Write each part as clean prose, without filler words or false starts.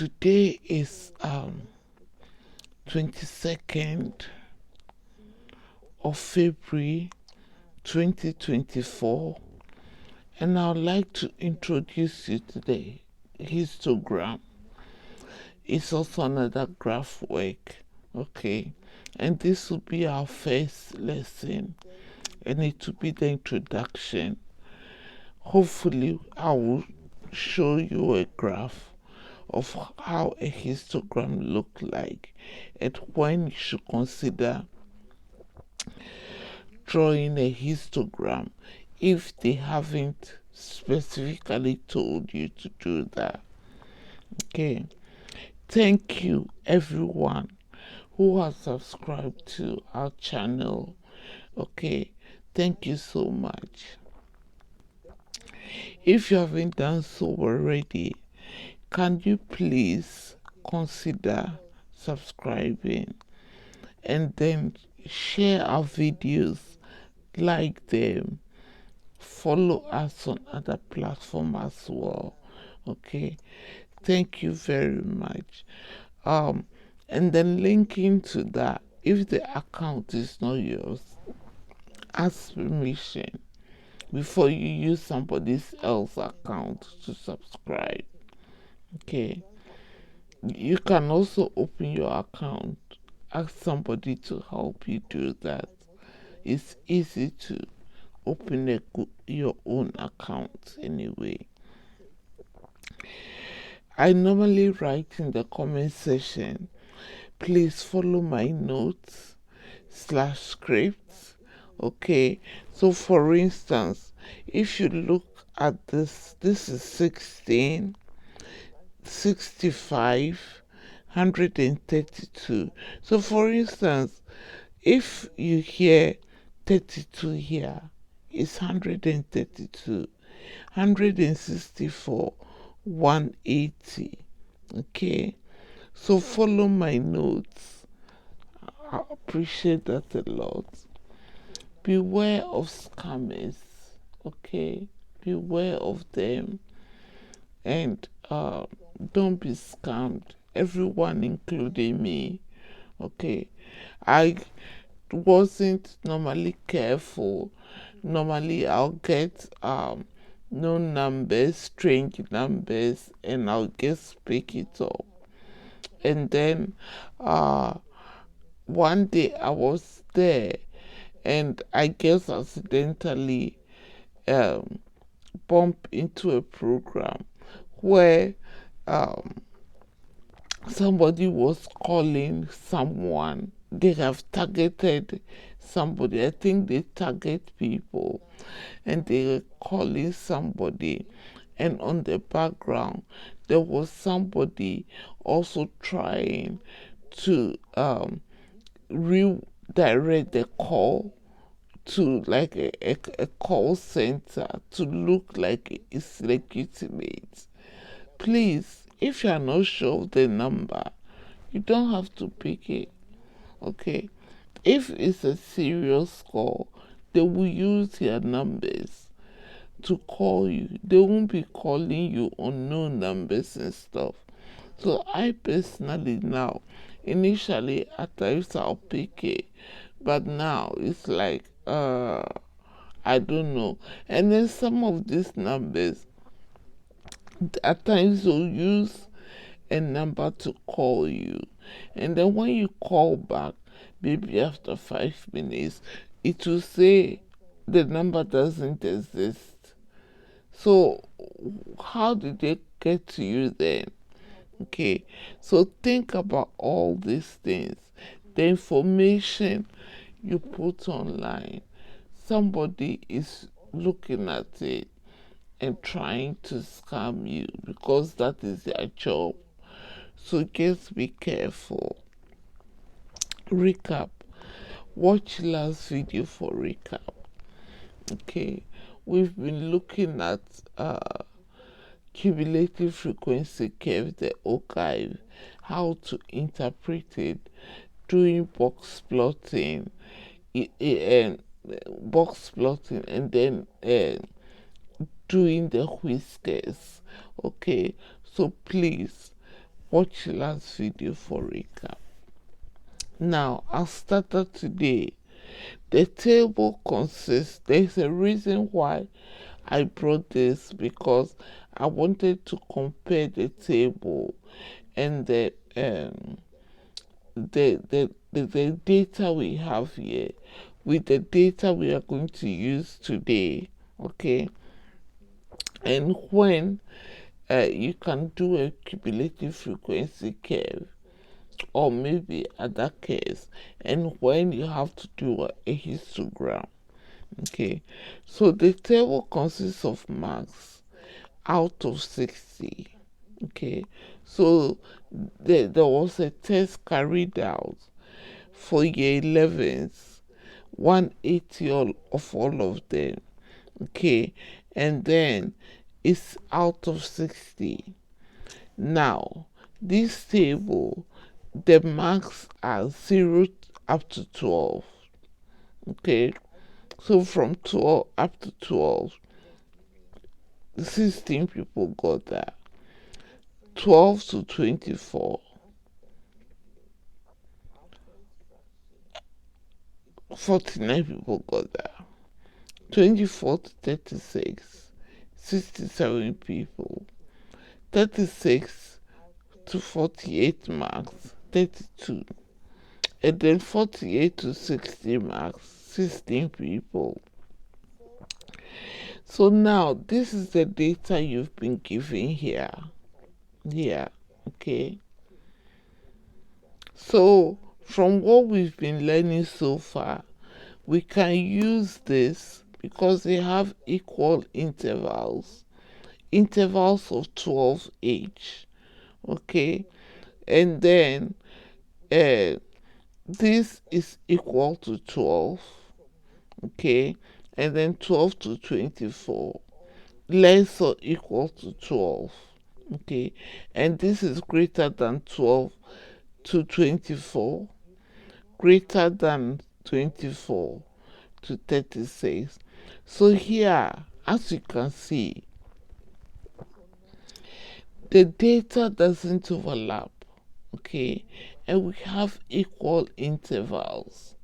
Today is 22nd of February 2024, and I'd like to introduce you to the histogram. It's also another graph work, okay? And this will be our first lesson, and it will be the introduction. Hopefully, I will show you a graph of how a histogram look like and when you should consider drawing a histogram if they haven't specifically told you to do that. Okay, thank you everyone who has subscribed to our channel. Okay, thank you so much. If you haven't done so already, can you please consider subscribing and then share our videos, like them, follow us on other platforms as well. Okay, thank you very much. And then linking to that, if the account is not yours, ask permission before you use somebody else's account to subscribe. Okay, you can also open your account, ask somebody to help you do that. It's easy to open your own account anyway. I normally write in the comment section, please follow my notes / scripts. Okay, so for instance, if you look at this is 16, 65, 132. So for instance, if you hear 32 here, it's 132, 164, 180. Okay, so follow my notes. I appreciate that a lot. Beware of scammers. Okay, beware of them, and don't be scammed. Everyone, including me. Okay, I wasn't normally careful. Normally I'll get no numbers, strange numbers, and I'll just pick it up. And then one day I was there, and I guess accidentally bump into a program where somebody was calling someone. They have targeted somebody. I think they target people, and they were calling somebody, and on the background there was somebody also trying to redirect the call to like a call center to look like it's legitimate. Please, if you are not sure of the number, you don't have to pick it. Okay, if it's a serious call, they will use your numbers to call you. They won't be calling you unknown numbers and stuff. So I personally now, initially at times I'll pick it, but now it's like I don't know. And then some of these numbers, at times they'll use a number to call you, and then when you call back, maybe after 5 minutes, it will say the number doesn't exist. So how did they get to you then? Okay, so think about all these things. The information you put online, somebody is looking at it and trying to scam you because that is their job. So just be careful. Recap. Watch last video for recap. Okay, we've been looking at cumulative frequency curve, the archive, how to interpret it, doing box plotting, and then doing the whiskers. Okay, so please watch the last video for recap. Now, I started today. The table consists, there's a reason why I brought this, because I wanted to compare the table and the data we have here with the data we are going to use today, okay? And when you can do a cumulative frequency curve or maybe other curves, and when you have to do a histogram, okay? So the table consists of marks out of 60, okay? So there was a test carried out for year 11s, 180 of all of them, okay? And then it's out of 60. Now, this table, the marks are 0 up to 12, okay? So from 12 up to 12, 16 people got that. 12 to 24, 49 people got that. 24 to 36, 67 people. 36 to 48 marks, 32. And then 48 to 60 marks, 16 people. So now this is the data you've been given here, okay? So from what we've been learning so far, we can use this because they have equal intervals of 12 each, okay? And then this is equal to 12, okay? And then 12 to 24, less or equal to 12, okay? And this is greater than 12 to 24, greater than 24 to 36. So here, as you can see, the data doesn't overlap, okay? And we have equal intervals.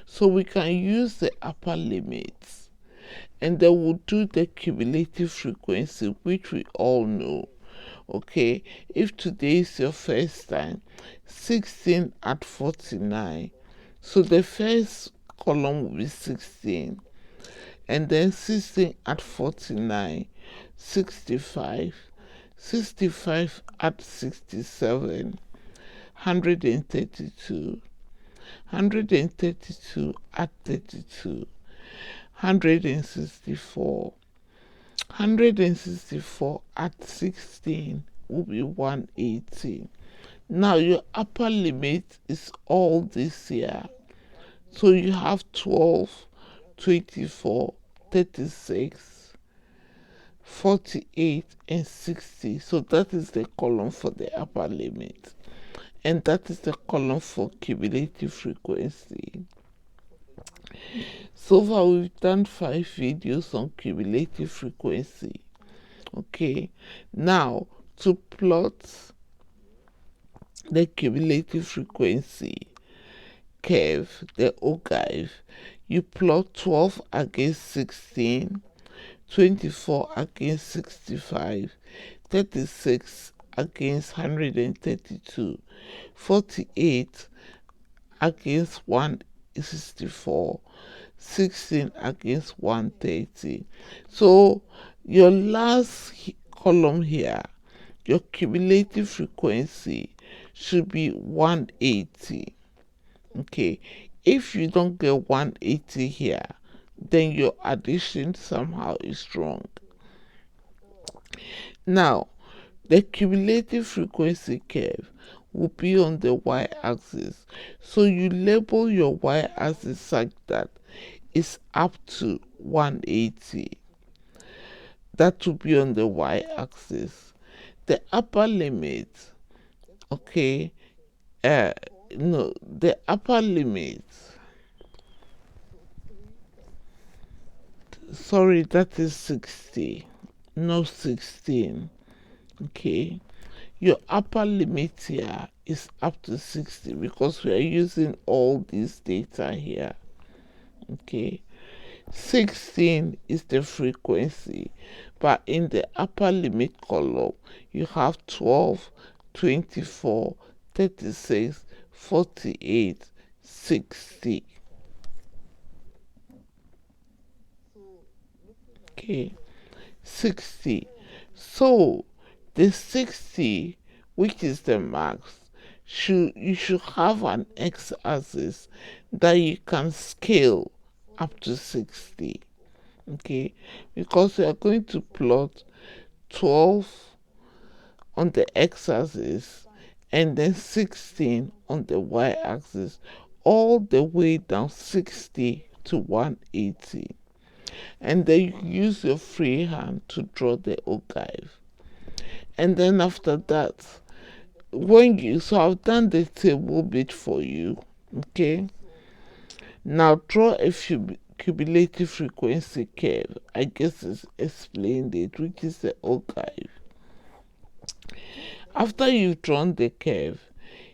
So we can use the upper limits, and then we'll do the cumulative frequency, which we all know, okay? If today is your first time, 16 at 49. So the first column will be 16, and then 16 at 49, 65, 65 at 67, 132, 132 at 32, 164, 164 at 16 will be 180. Now your upper limit is all this here. So you have 12, 24, 36, 48, and 60. So that is the column for the upper limit. And that is the column for cumulative frequency. So far we've done 5 videos on cumulative frequency. Okay, now to plot the cumulative frequency curve, the ogive, you plot 12 against 16, 24 against 65, 36 against 132, 48 against 164, 16 against 130. So your last column here, your cumulative frequency should be 180. Okay, if you don't get 180 here, then your addition somehow is wrong. Now, the cumulative frequency curve will be on the y-axis. So you label your y-axis such that it's up to 180. That will be on the y-axis. The upper limit, okay, no, the upper limit, sorry, that is 60, no 16, okay? your upper limit here is up to 60 because we are using all this data here. Okay, 16 is the frequency, but in the upper limit column you have 12, 24, 36, 48, 60. Okay, 60. So the 60, which is the max, you should have an x-axis that you can scale up to 60. Okay, because we are going to plot 12 on the x-axis and then 16 on the y-axis, all the way down 60 to 180. And then you use your free hand to draw the ogive. And then after that, so I've done the table bit for you. Okay, now draw a cumulative frequency curve. I guess it's explained it, which is the ogive. After you've drawn the curve,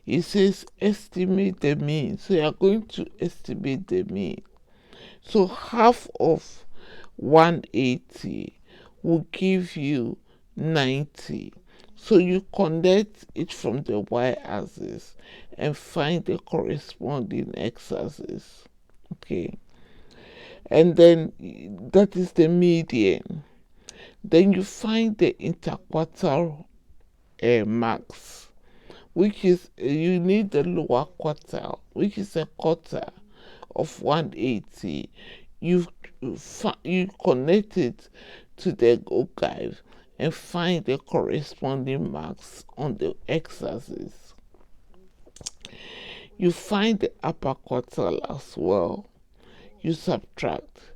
it says estimate the mean. So you're going to estimate the mean. So half of 180 will give you 90. So you connect it from the y-axis and find the corresponding x-axis. Okay, and then that is the median. Then you find the interquartile max, which is you need the lower quartile, which is a quarter of 180. You connect it to the ogive and find the corresponding max on the x-axis. You find the upper quartile as well. You subtract.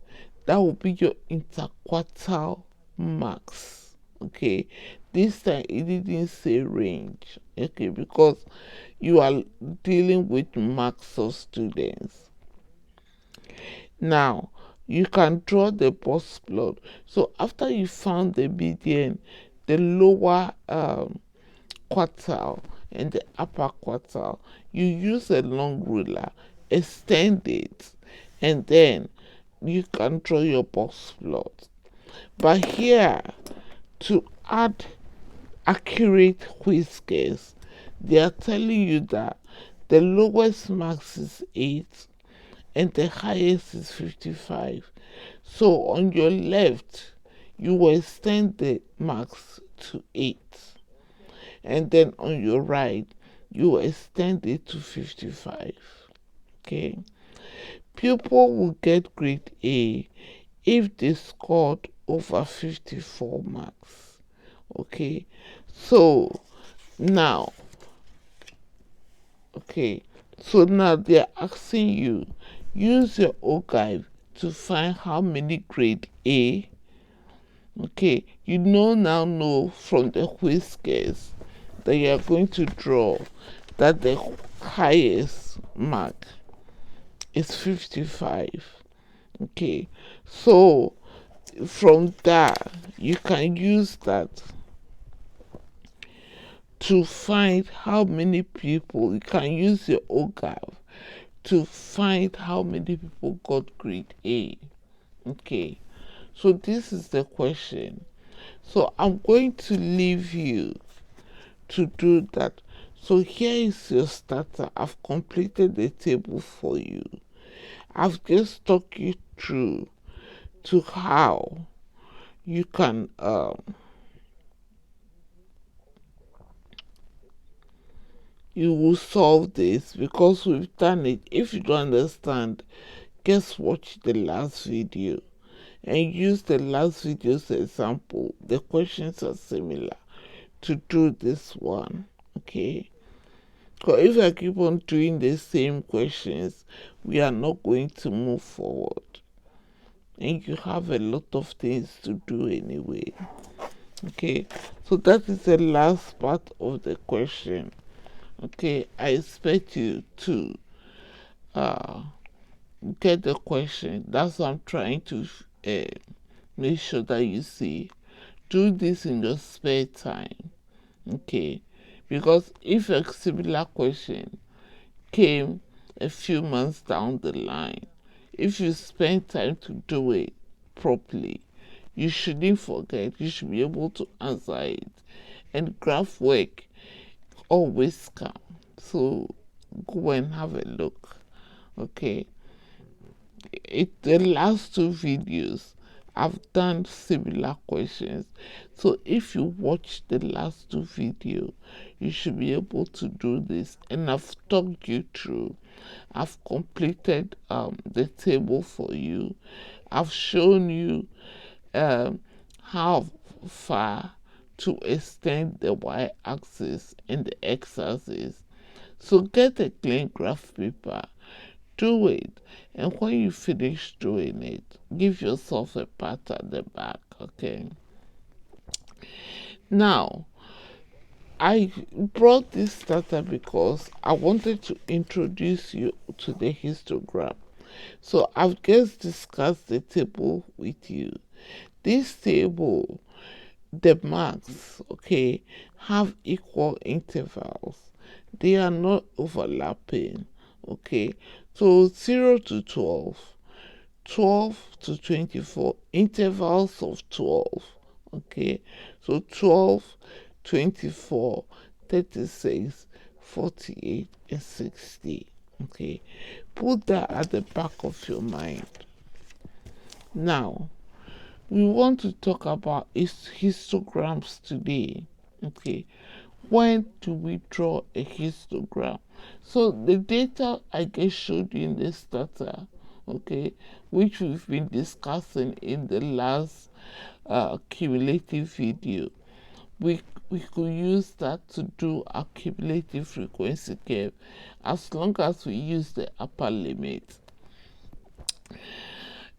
That will be your interquartile max. Okay, this time it didn't say range. Okay, because you are dealing with max of students. Now you can draw the box plot. So after you found the median, the lower quartile and the upper quartile, you use a long ruler, extend it, and then you can draw your box plot. But here, to add accurate whiskers, they are telling you that the lowest max is 8 and the highest is 55. So on your left, you will extend the max to 8. And then on your right, you will extend it to 55. Okay. Pupil will get grade A if they scored over 54 marks. Okay. So now, they're asking you, use your ogive to find how many grade A. Okay, you now know from the whiskers that you are going to draw that the highest mark is 55. Okay, so from that you can use that to find how many people. You can use your ogive to find how many people got grade A. Okay, so this is the question. So I'm going to leave you to do that. So here is your starter. I've completed the table for you. I've just talked you through to how you can you will solve this, because we've done it. If you don't understand, just watch the last video and use the last video's example. The questions are similar to do this one. Okay, because if I keep on doing the same questions, we are not going to move forward, and you have a lot of things to do anyway. Okay, so that is the last part of the question. Okay, I expect you to get the question. That's what I'm trying to make sure that you see. Do this in your spare time. Okay, because if a similar question came a few months down the line, if you spend time to do it properly, you shouldn't forget. You should be able to answer it. And graph work always come. So go and have a look. Okay. The last two videos I've done similar questions. So if you watch the last two videos, you should be able to do this. And I've talked you through. I've completed the table for you. I've shown you how far to extend the y-axis and the x-axis. So get a clean graph paper, do it, and when you finish doing it, give yourself a pat at the back, okay? Now, I brought this starter because I wanted to introduce you to the histogram. So I've just discussed the table with you. This table, the marks, okay, have equal intervals. They are not overlapping, okay? So 0 to 12, 12 to 24, intervals of 12, okay? So 12, 24, 36, 48, and 60, okay? Put that at the back of your mind. Now, we want to talk about histograms today, okay? When do we draw a histogram? So the data I just showed you in the starter, okay, which we've been discussing in the last cumulative video, we could use that to do a cumulative frequency curve as long as we use the upper limit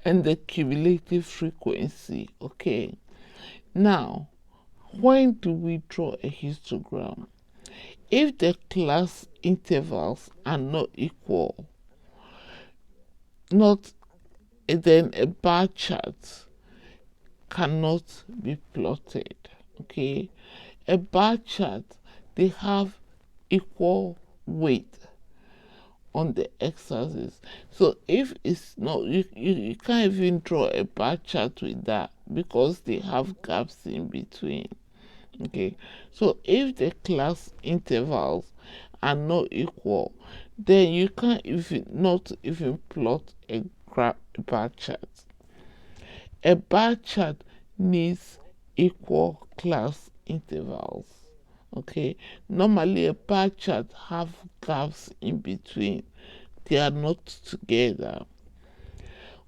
and the cumulative frequency, okay? Now, when do we draw a histogram? If the class intervals are not equal, then a bar chart cannot be plotted, okay? A bar chart, they have equal weight on the x-axis. So if it's not, you can't even draw a bar chart with that because they have gaps in between. Okay, so if the class intervals are not equal, then you can't not even plot a bar chart. A bar chart needs equal class intervals. Okay, normally a bar chart have gaps in between. They are not together.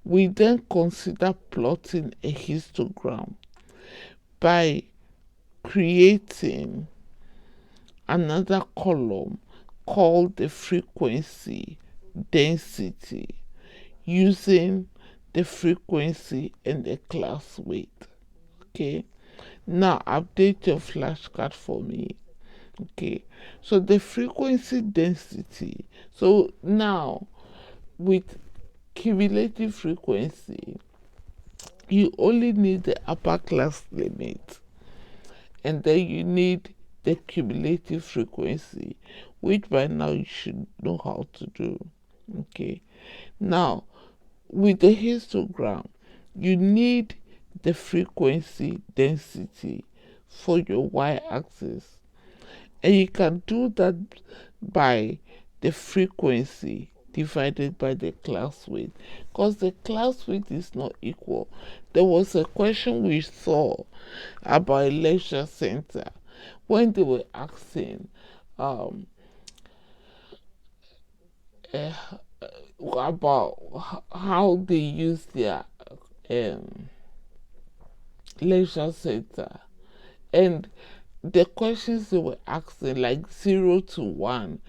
We then consider plotting a histogram by creating another column called the frequency density using the frequency and the class weight. Okay, now update your flashcard for me. Okay, so the frequency density, so now with cumulative frequency you only need the upper class limit, and then you need the cumulative frequency, which by now you should know how to do. Okay, now with the histogram you need the frequency density for your y-axis, and you can do that by the frequency divided by the class weight, because the class weight is not equal. There was a question we saw about a lecture center when they were asking about how they use their lecture center, and the questions they were asking, like 0 to 1,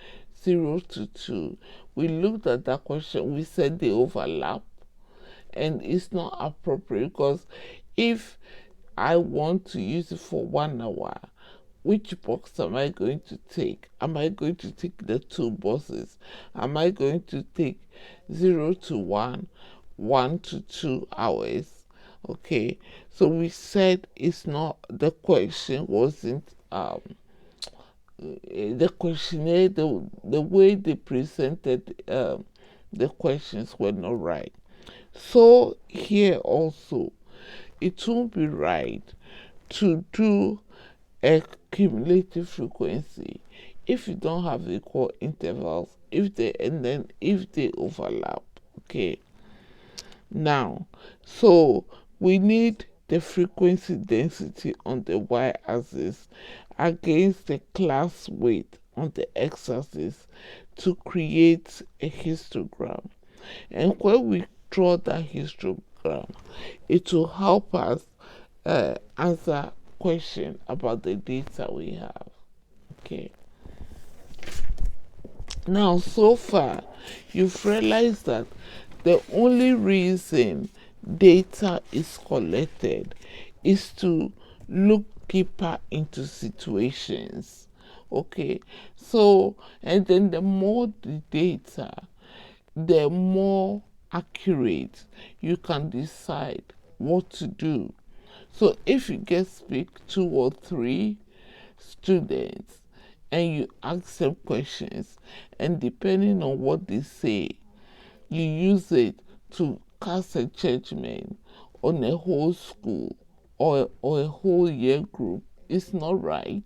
0 to 2, we looked at that question, we said they overlap, and it's not appropriate, because if I want to use it for 1 hour, which box am I going to take? Am I going to take the two boxes? Am I going to take 0 to 1, 1 to 2 hours? Okay, so we said it's not, the question wasn't the questionnaire, the way they presented the questions were not right. So here also, it won't be right to do a cumulative frequency if you don't have equal intervals, if they overlap. Okay. Now, so we need the frequency density on the y-axis against the class weight on the x-axis to create a histogram. And when we draw that histogram, it will help us answer question about the data we have. Okay. Now, so far, you've realized that the only reason data is collected is to look deeper into situations. Okay, so, and then the more the data, the more accurate you can decide what to do. So if you get pick 2 or 3 students and you ask them questions, and depending on what they say, you use it to cast a judgment on a whole school or a whole year group, it's not right.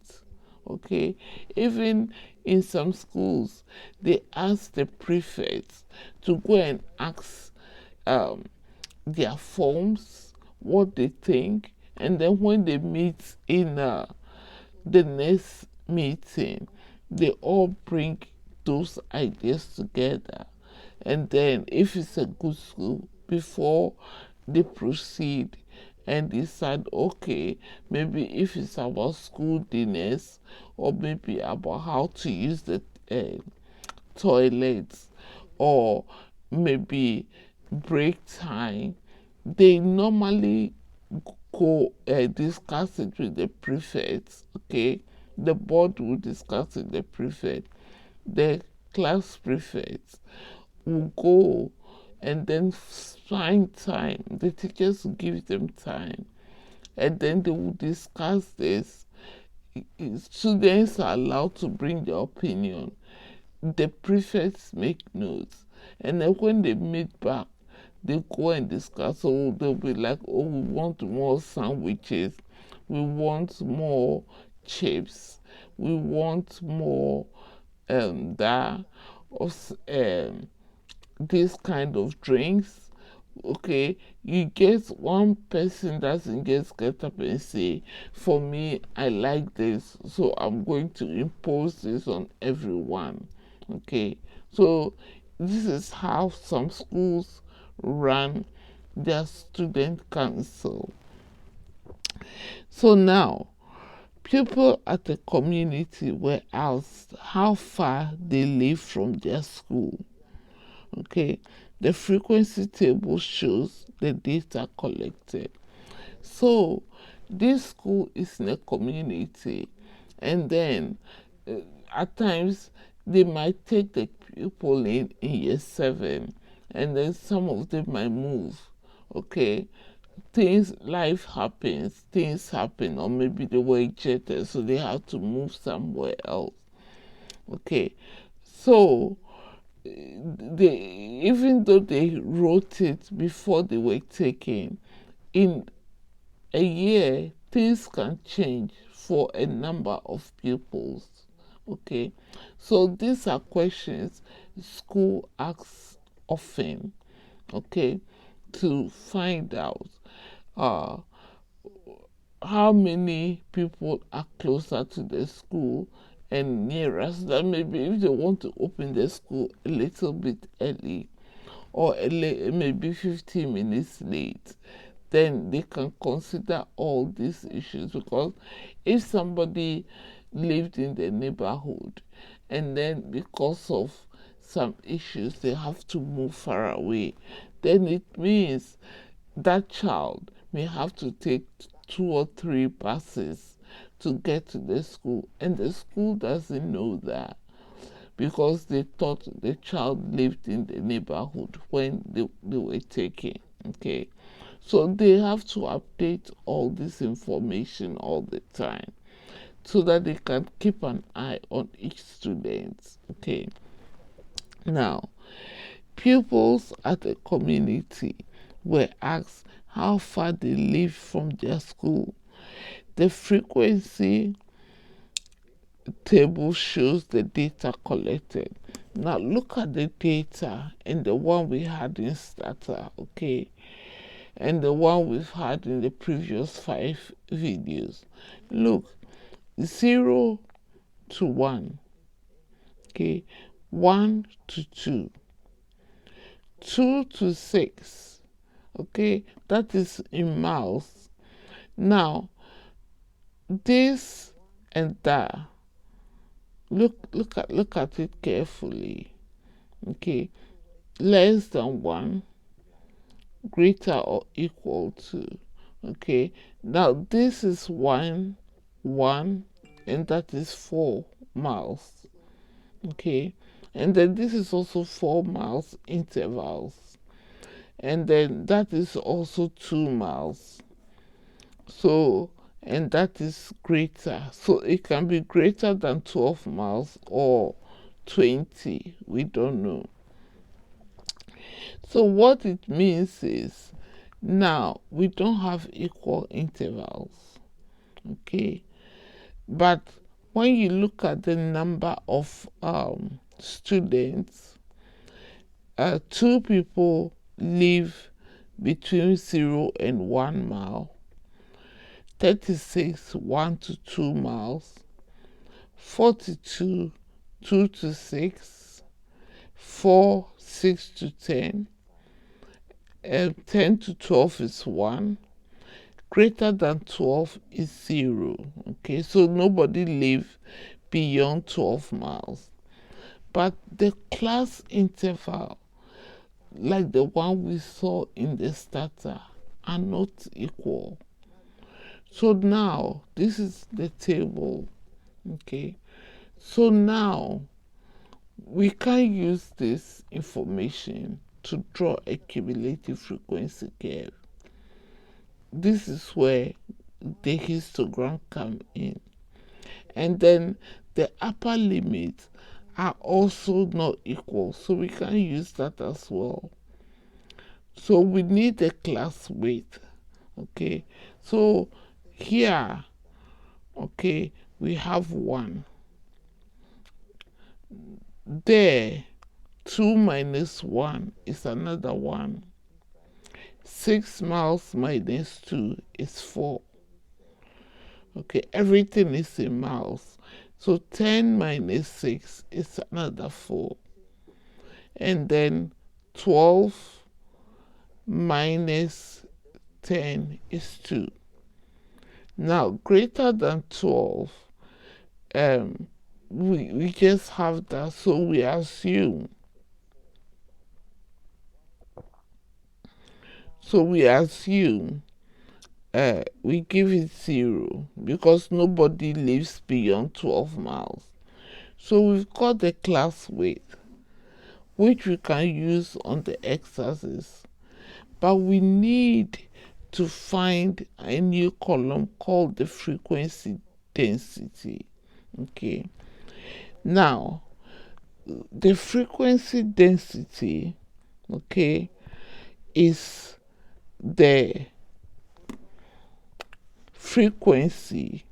Okay, even in some schools, they ask the prefects to go and ask their forms what they think, and then when they meet in the next meeting, they all bring those ideas together. And then, if it's a good school, before they proceed and decide, okay, maybe if it's about school dinners or maybe about how to use the toilets or maybe break time, they normally go discuss it with the prefects. Okay, the board will discuss it with the prefect, the class prefects will go and then find time. The teachers will give them time, and then they will discuss this. Students are allowed to bring their opinion. The prefects make notes, and then when they meet back, they go and discuss. So they'll be like, oh, we want more sandwiches, we want more chips, we want more that of this kind of drinks. Okay, you get one person doesn't just get up and say, for me, I like this, so I'm going to impose this on everyone. Okay, so this is how some schools run their student council. So now, people at the community were asked how far they live from their school. Okay, the frequency table shows the data collected. So this school is in a community, and then at times they might take the people in year 7, and then some of them might move. Okay, life happens, things happen, or maybe they were ejected, so they have to move somewhere else. Okay, so even though they wrote it before they were taken, in a year things can change for a number of pupils. Okay, so these are questions school asks often. Okay, to find out how many people are closer to the school and nearer, so that maybe if they want to open the school a little bit early or maybe 15 minutes late, then they can consider all these issues. Because if somebody lived in the neighborhood and then because of some issues they have to move far away, then it means that child may have to take 2 or 3 buses to get to the school, and the school doesn't know that because they thought the child lived in the neighborhood when they were taken. Okay, so they have to update all this information all the time so that they can keep an eye on each student. Okay. Now, pupils at the community were asked how far they live from their school. The frequency table shows the data collected. Now look at the data and the one we had in starter, okay, and the one we've had in the previous 5 videos. Look, 0 to 1, okay, 1 to 2, 2 to 6, okay, that is in miles. Now this and that, look at it carefully. Okay, less than 1, greater or equal to. Okay, now this is 1, and that is 4 miles. Okay, and then this is also 4 miles intervals, and then that is also 2 miles. So, and that is greater, so it can be greater than 12 miles or 20, we don't know. So what it means is, now we don't have equal intervals, okay, but when you look at the number of students, 2 people live between 0 and 1 mile, 36 1 to 2 miles, 42 2 to 6, 4 6 to 10, 10 to 12 is 1, greater than 12 is 0. Okay, so nobody live beyond 12 miles. But the class interval, like the one we saw in the starter, are not equal. So now this is the table. Okay, so now we can use this information to draw a cumulative frequency curve. This is where the histogram come in, and then the upper limits are also not equal, so we can use that as well. So we need the class weight. Okay, so here, okay, we have 1 there. 2 minus 1 is another 1. 6 miles minus 2 is 4. Okay, everything is in miles. So 10 minus 6 is another 4. And then 12 minus 10 is 2. Now, greater than 12, we just have that, so we assume. So we assume we give it 0 because nobody lives beyond 12 miles. So we've got the class weight, which we can use on the x-axis, but we need to find a new column called the frequency density. Okay, now the frequency density, okay, is the frequency,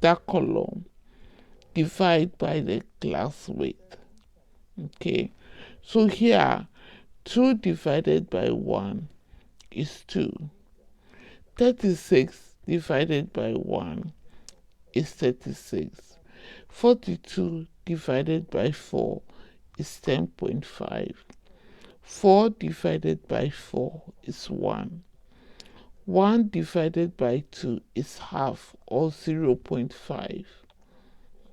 that column, divided by the class weight. Okay, so here 2 divided by 1 is 2. 36 divided by 1 is 36. 42 divided by 4 is 10.5. 4 divided by 4 is 1. 1 divided by 2 is half, or 0.5.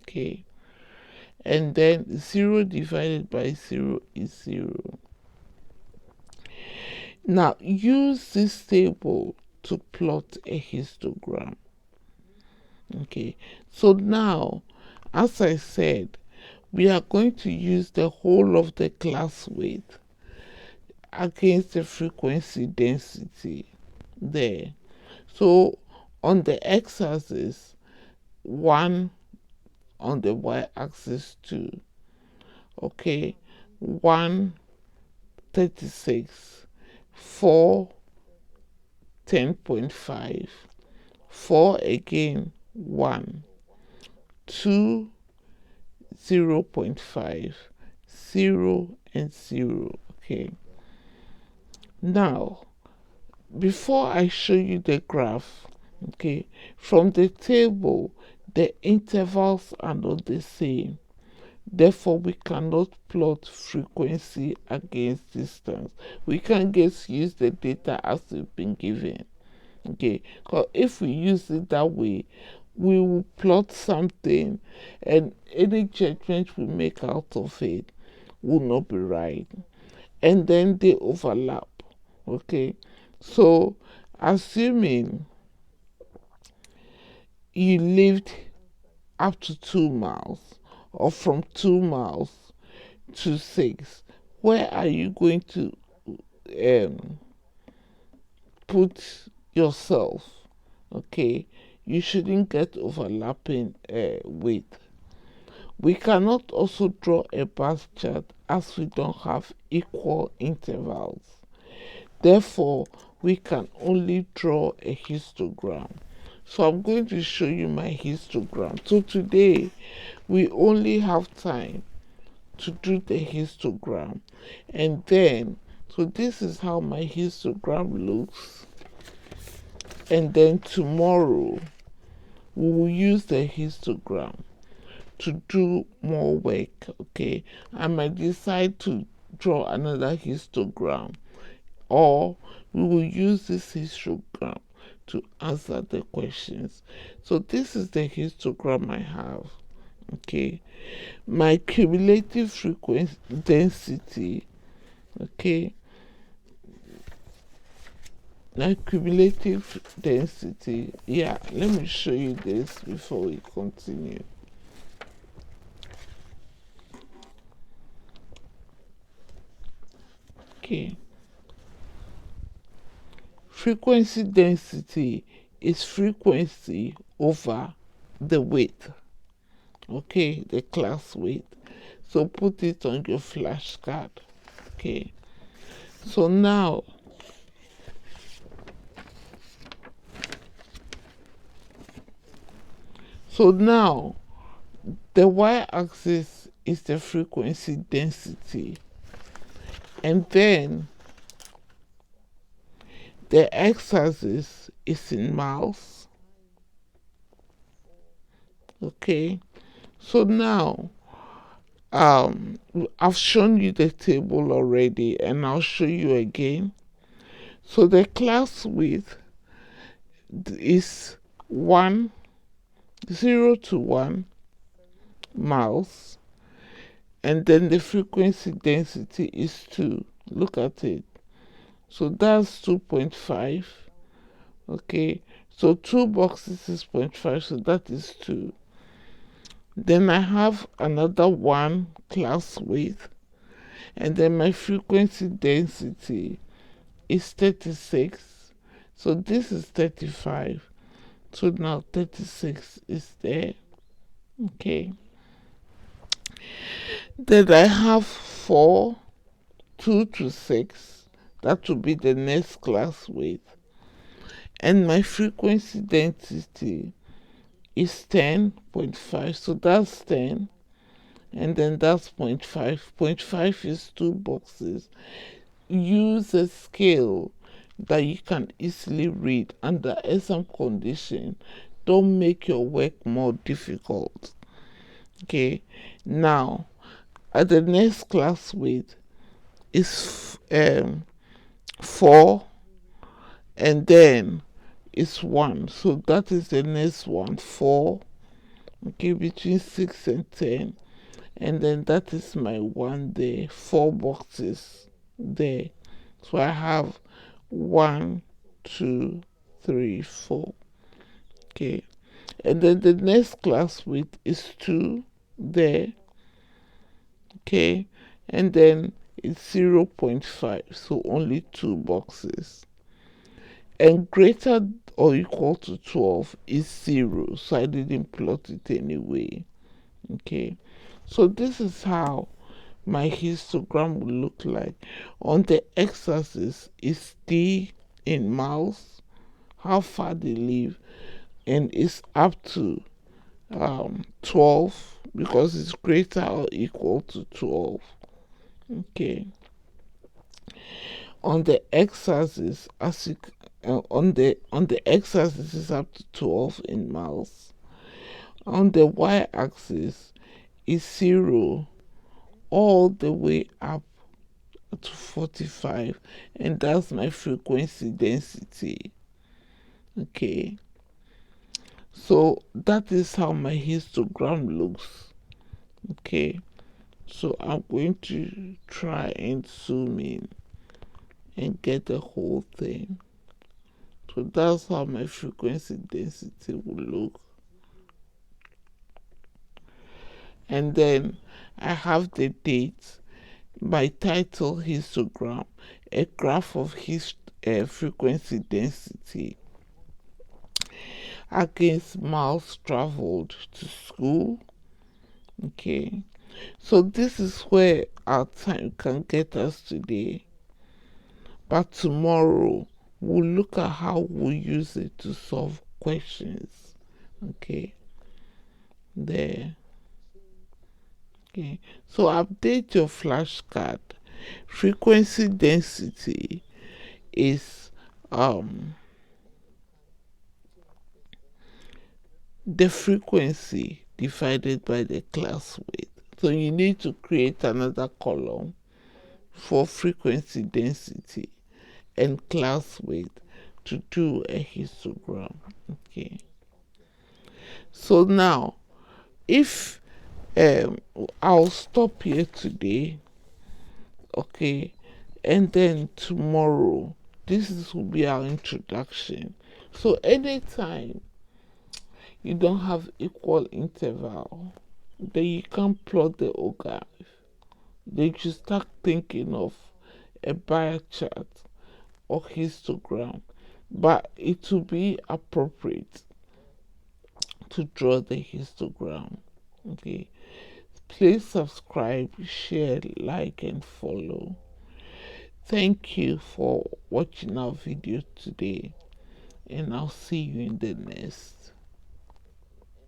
Okay, and then 0 divided by 0 is 0. Now use this table to plot a histogram. Okay, so now, as I said, we are going to use the whole of the class weight against the frequency density there. So on the x-axis, 1 on the y-axis too. Okay, 1, 36, 4, 10.5, 4 again, 1, 2, 0.5, 0 and 0. Okay, now before I show you the graph, okay, from the table the intervals are not the same, therefore we cannot plot frequency against distance. We can just use the data as we've been given. Okay, because if we use it that way, we will plot something and any judgment we make out of it will not be right, and then they overlap. Okay, so assuming you lived up to 2 miles, or from 2 miles to 6, where are you going to put yourself? Okay, you shouldn't get overlapping width. We cannot also draw a bar chart as we don't have equal intervals. Therefore, we can only draw a histogram. So I'm going to show you my histogram. So today, we only have time to do the histogram. And then, so this is how my histogram looks. And then tomorrow, we will use the histogram to do more work. Okay, I might decide to draw another histogram, or we will use this histogram to answer the questions. So this is the histogram I have. Okay, my cumulative frequency density. Okay, my cumulative density. Yeah, let me show you this before we continue. Okay, frequency density is frequency over the width. Okay, the class width. So put it on your flashcard. Okay, so now the y-axis is the frequency density, and then the x-axis is in miles. Okay, so now I've shown you the table already, and I'll show you again. So the class width is 0 to 1 miles, and then the frequency density is 2. Look at it. So that's 2.5. Okay, so 2 boxes is 0.5, so that is 2. Then I have another 1 class width, and then my frequency density is 36. So this is 35. So now 36 is there. Okay. Then I have 4, 2 to 6. That will be the next class width. And my frequency density is 10.5. So that's 10. And then that's 0.5. 0.5 is 2 boxes. Use a scale that you can easily read under exam condition. Don't make your work more difficult. Okay, now at the next class width is 4, and then it's 1. So that is the next one, 4. Okay, between 6 and 10. And then that is my 1 there, 4 boxes there. So I have 1, 2, 3, 4. Okay, and then the next class width is 2 there. Okay, and then it's 0.5, so only 2 boxes. and greater or equal to 12 is 0, so I didn't plot it anyway. Okay, so this is how my histogram will look like. On the x-axis is D in miles, how far they live, and it's up to 12 because it's greater or equal to 12. Okay, on the x-axis, on the x-axis is up to 12 in miles. On the y-axis is 0 all the way up to 45, and that's my frequency density. Okay, so that is how my histogram looks. Okay, so I'm going to try and zoom in and get the whole thing. So that's how my frequency density will look. And then I have the date, my title histogram, a graph of frequency density against miles traveled to school. Okay, so this is where our time can get us today. But tomorrow we'll look at how we use it to solve questions. Okay, there. Okay, so update your flashcard. Frequency density is the frequency divided by the class width. So you need to create another column for frequency density and class width to do a histogram. Okay, so now if I'll stop here today, okay, and then tomorrow will be our introduction. So anytime you don't have equal interval, then you can't plot the graph. Then you start thinking of a bar chart or histogram, but it will be appropriate to draw the histogram. Okay, please subscribe, share, like, and follow. Thank you for watching our video today, and I'll see you in the next.